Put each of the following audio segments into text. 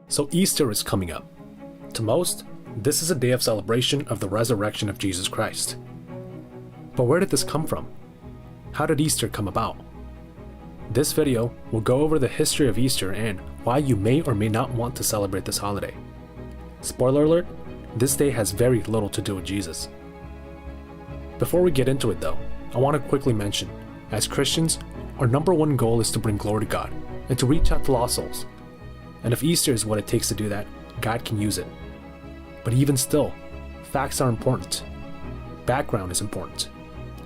So Easter is coming up. To most, this is a day of celebration of the resurrection of Jesus Christ. But where did this come from? How did Easter come about? This video will go over the history of Easter and why you may or may not want to celebrate this holiday. Spoiler alert, this day has very little to do with Jesus. Before we get into it though, I want to quickly mention, as Christians, our number one goal is to bring glory to God and to reach out to lost souls. And if Easter is what it takes to do that, God can use it. But even still, facts are important. Background is important.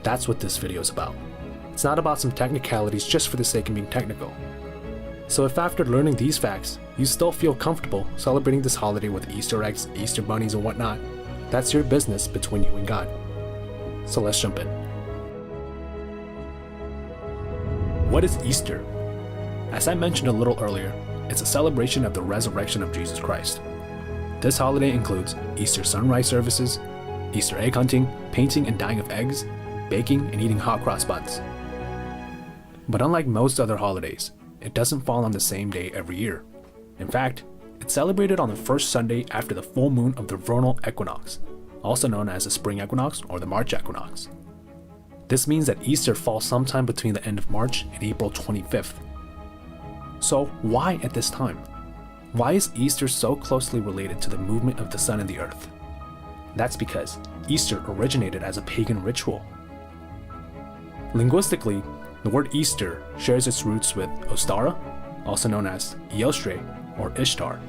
That's what this video is about. It's not about some technicalities just for the sake of being technical. So if after learning these facts, you still feel comfortable celebrating this holiday with Easter eggs, Easter bunnies, and whatnot, that's your business between you and God. So let's jump in. What is Easter? As I mentioned a little earlier, it's a celebration of the resurrection of Jesus Christ. This holiday includes Easter sunrise services, Easter egg hunting, painting and dyeing of eggs, baking and eating hot cross buns. But unlike most other holidays, it doesn't fall on the same day every year. In fact, it's celebrated on the first Sunday after the full moon of the vernal equinox, also known as the spring equinox or the March equinox. This means that Easter falls sometime between the end of March and April 25th. So why at this time? Why is Easter so closely related to the movement of the sun and the earth? That's because Easter originated as a pagan ritual. Linguistically, the word Easter shares its roots with Ostara, also known as Eostre or Ishtar.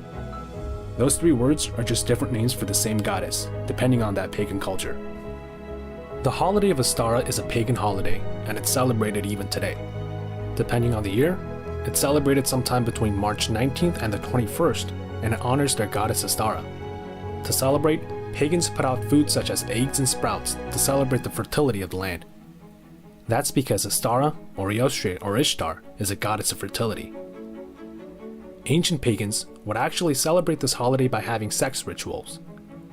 Those three words are just different names for the same goddess, depending on that pagan culture. The holiday of Ostara is a pagan holiday, and it's celebrated even today. Depending on the year, it's celebrated sometime between March 19th and the 21st, and it honors their goddess Ostara. To celebrate, pagans put out food such as eggs and sprouts to celebrate the fertility of the land. That's because Ostara, or Eostre, or Ishtar, is a goddess of fertility. Ancient pagans would actually celebrate this holiday by having sex rituals.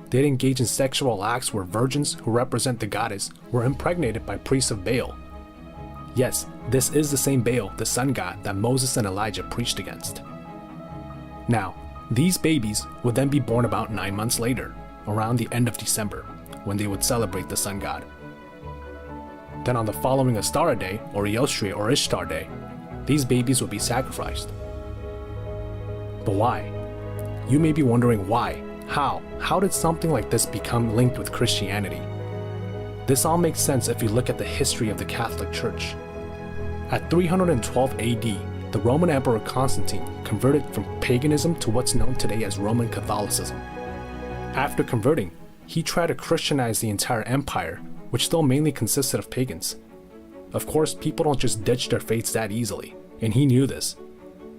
They'd engage in sexual acts where virgins who represent the goddess were impregnated by priests of Baal. Yes, this is the same Baal, the sun god, that Moses and Elijah preached against. Now, these babies would then be born about 9 months later, around the end of December, when they would celebrate the sun god. Then on the following Ostara day, or Eostre or Ishtar day, these babies would be sacrificed. But why? You may be wondering why, how did something like this become linked with Christianity? This all makes sense if you look at the history of the Catholic Church. At 312 AD, the Roman Emperor Constantine converted from paganism to what's known today as Roman Catholicism. After converting, he tried to Christianize the entire empire, which still mainly consisted of pagans. Of course, people don't just ditch their faiths that easily, and he knew this.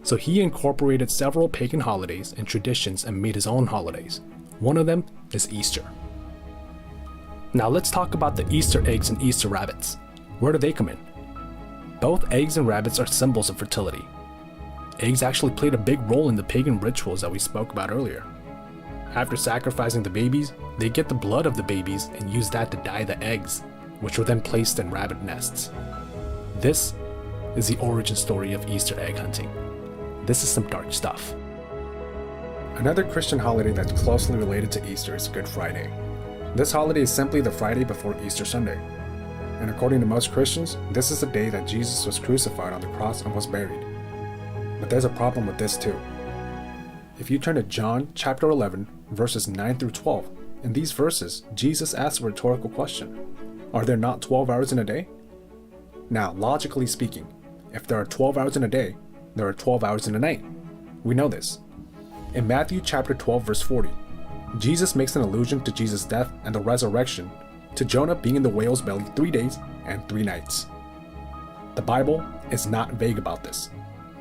So he incorporated several pagan holidays and traditions and made his own holidays. One of them is Easter. Now let's talk about the Easter eggs and Easter rabbits. Where do they come in? Both eggs and rabbits are symbols of fertility. Eggs actually played a big role in the pagan rituals that we spoke about earlier. After sacrificing the babies, they get the blood of the babies and use that to dye the eggs, which were then placed in rabbit nests. This is the origin story of Easter egg hunting. This is some dark stuff. Another Christian holiday that's closely related to Easter is Good Friday. This holiday is simply the Friday before Easter Sunday. And according to most Christians, this is the day that Jesus was crucified on the cross and was buried. But there's a problem with this too. If you turn to John chapter 11, verses 9 through 12, in these verses, Jesus asks a rhetorical question. Are there not 12 hours in a day? Now, logically speaking, if there are 12 hours in a day, there are 12 hours in a night. We know this. In Matthew chapter 12, verse 40, Jesus makes an allusion to Jesus' death and the resurrection to Jonah being in the whale's belly 3 days and 3 nights. The Bible is not vague about this.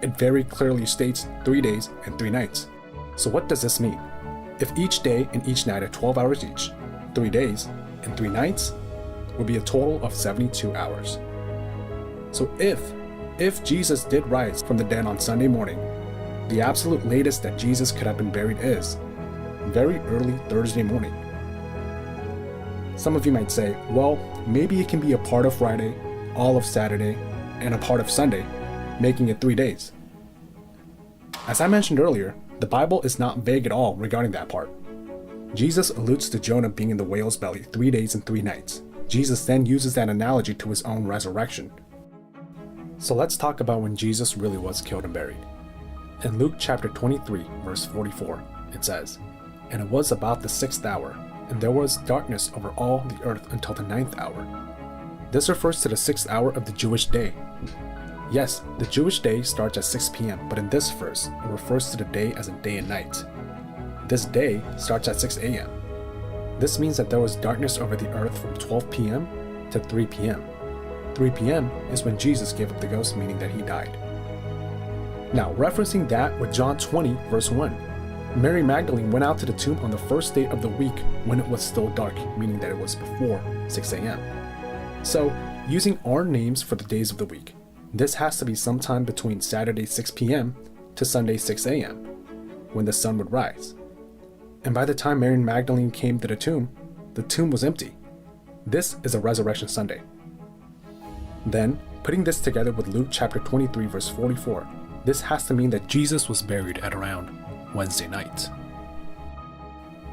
It very clearly states 3 days and 3 nights. So what does this mean? If each day and each night are 12 hours each, 3 days and 3 nights would be a total of 72 hours. So if Jesus did rise from the dead on Sunday morning, the absolute latest that Jesus could have been buried is very early Thursday morning. Some of you might say, well, maybe it can be a part of Friday, all of Saturday, and a part of Sunday, making it 3 days. As I mentioned earlier, The Bible is not vague at all regarding that part. Jesus alludes to Jonah being in the whale's belly 3 days and 3 nights. Jesus then uses that analogy to his own resurrection. So let's talk about when Jesus really was killed and buried. In Luke chapter 23, verse 44, it says, "And it was about the 6th hour, and there was darkness over all the earth until the 9th hour." This refers to the 6th hour of the Jewish day. Yes, the Jewish day starts at 6 p.m., but in this verse, it refers to the day as a day and night. This day starts at 6 a.m. This means that there was darkness over the earth from 12 p.m. to 3 p.m. 3 p.m. is when Jesus gave up the ghost, meaning that he died. Now, referencing that with John 20, verse 1, Mary Magdalene went out to the tomb on the first day of the week when it was still dark, meaning that it was before 6 a.m. So, using our names for the days of the week, this has to be sometime between Saturday 6 p.m. to Sunday 6 a.m., when the sun would rise. And by the time Mary Magdalene came to the tomb was empty. This is a Resurrection Sunday. Then, putting this together with Luke chapter 23 verse 44, this has to mean that Jesus was buried at around Wednesday night.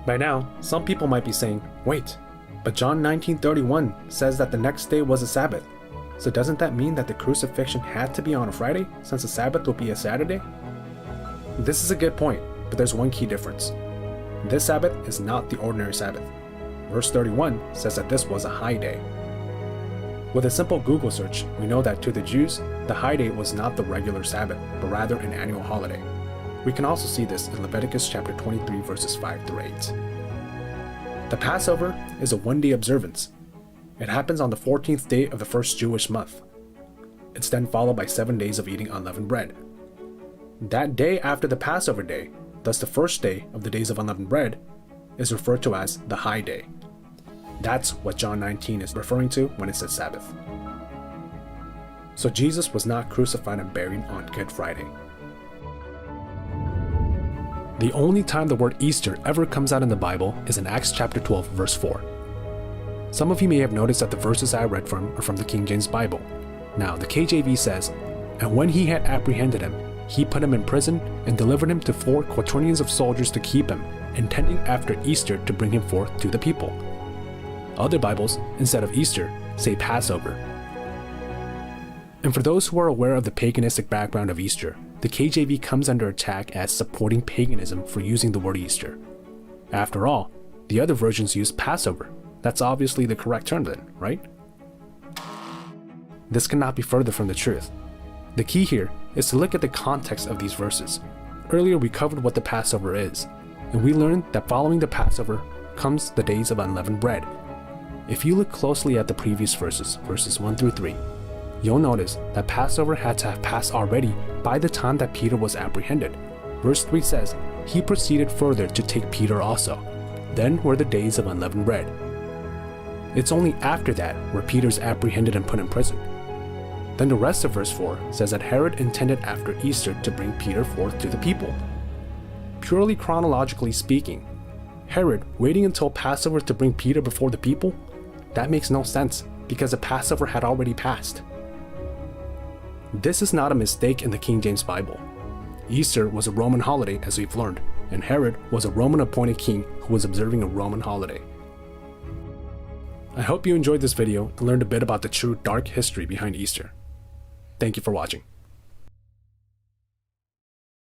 By now, some people might be saying, wait, but John 19:31 says that the next day was a Sabbath. So doesn't that mean that the crucifixion had to be on a Friday, since the Sabbath would be a Saturday? This is a good point, but there's one key difference. This Sabbath is not the ordinary Sabbath. Verse 31 says that this was a high day. With a simple Google search, we know that to the Jews, the high day was not the regular Sabbath, but rather an annual holiday. We can also see this in Leviticus chapter 23 verses 5 through 8. The Passover is a one-day observance. It happens on the 14th day of the first Jewish month. It's then followed by 7 days of eating unleavened bread. That day after the Passover day, thus the first day of the days of unleavened bread, is referred to as the high day. That's what John 19 is referring to when it says Sabbath. So Jesus was not crucified and buried on Good Friday. The only time the word Easter ever comes out in the Bible is in Acts chapter 12 verse 4. Some of you may have noticed that the verses I read from are from the King James Bible. Now, the KJV says, "And when he had apprehended him, he put him in prison and delivered him to 4 quaternions of soldiers to keep him, intending after Easter to bring him forth to the people." Other Bibles, instead of Easter, say Passover. And for those who are aware of the paganistic background of Easter, the KJV comes under attack as supporting paganism for using the word Easter. After all, the other versions use Passover. That's obviously the correct term then, right? This cannot be further from the truth. The key here is to look at the context of these verses. Earlier we covered what the Passover is, and we learned that following the Passover comes the days of unleavened bread. If you look closely at the previous verses, verses 1 through 3, you'll notice that Passover had to have passed already by the time that Peter was apprehended. Verse 3 says, "He proceeded further to take Peter also. Then were the days of unleavened bread." It's only after that where Peter's apprehended and put in prison. Then the rest of verse 4 says that Herod intended after Easter to bring Peter forth to the people. Purely chronologically speaking, Herod waiting until Passover to bring Peter before the people? That makes no sense, because the Passover had already passed. This is not a mistake in the King James Bible. Easter was a Roman holiday, as we've learned, and Herod was a Roman appointed king who was observing a Roman holiday. I hope you enjoyed this video and learned a bit about the true dark history behind Easter. Thank you for watching.